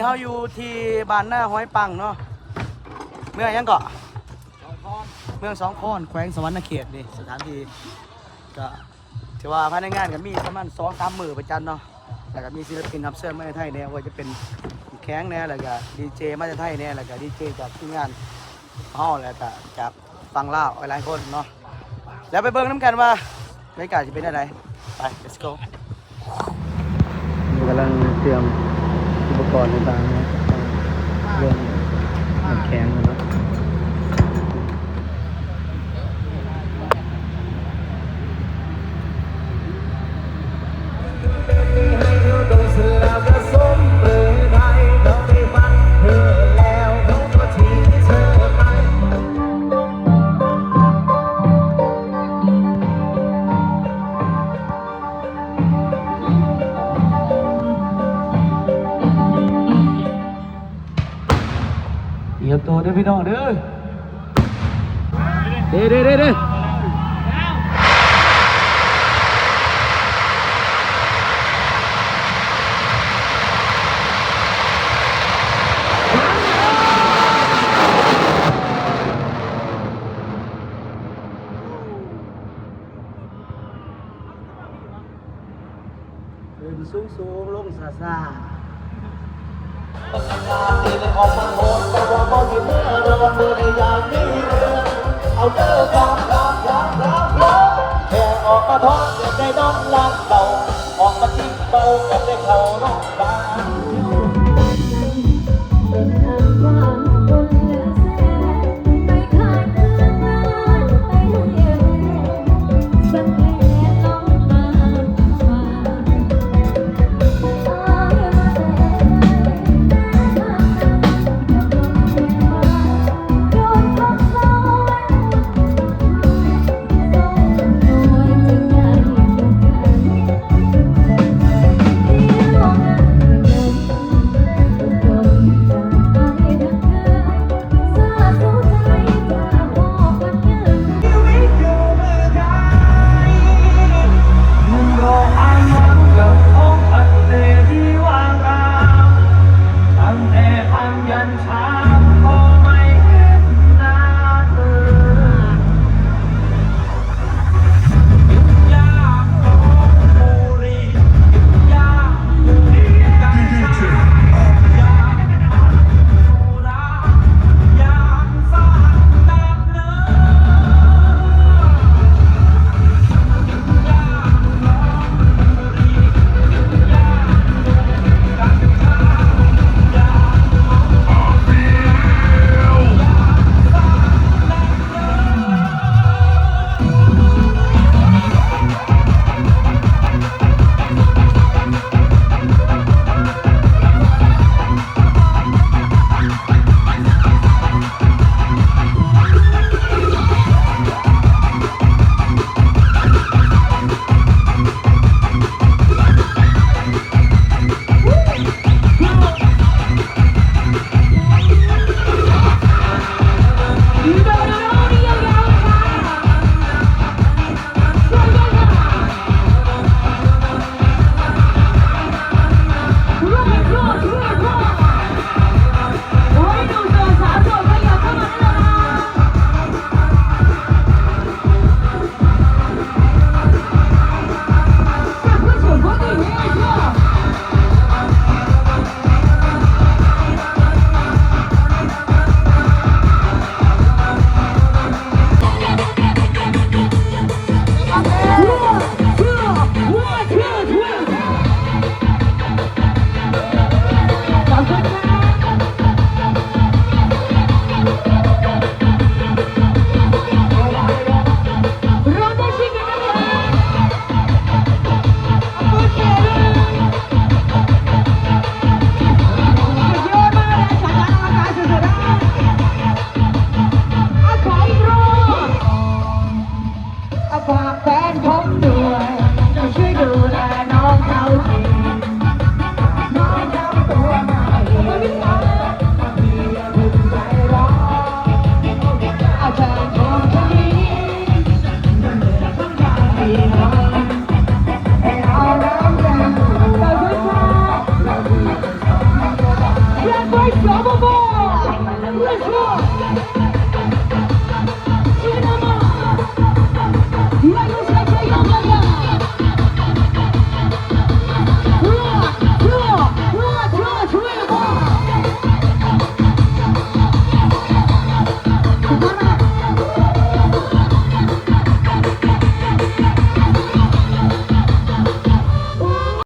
เขาอยู่ที่บ้านหน้าห้อยปังเนาะเมืองยังเกาะเมืองสองคอนแขวงสวรรณเขตนี่สถานที่ก็ถือว่าภายในงานก็มีประมาณ2-3 มื้อประจันเนาะแล้วก็มีศิลปินรับเชิญมาจากไทยเนี่ยว่าจะเป็นแข้งเนี่ยแล้วก็ดีเจมาจากไทยเนี่ยแล้วก็ดีเจจากที่งานห้องแล้วก็จากฟังลาวหลายคนเนาะแล้วไปเบิ่งน้ำกันว่าบรรยากาศจะเป็นอะไรไป let's go กำลังเตรียมอุปกรณ์ต่างๆนะเรื่องน้ำแข็งนะเดี๋ยวตัวเด้อพี่น้องเด้อเด้อขึ้นสูงลงซาที่ในออกมาโหดแต่ว่าบ่มีเมื่อรอมือในยามนี้เรื่องเอาเด้อครับแค่ออกมาท้องจะได้นอนหลับเบาออกมาทิ้งเบาจะได้เข้าโรงพยาบาล小宝宝，来说，知道吗？来有谁这样的呀？热，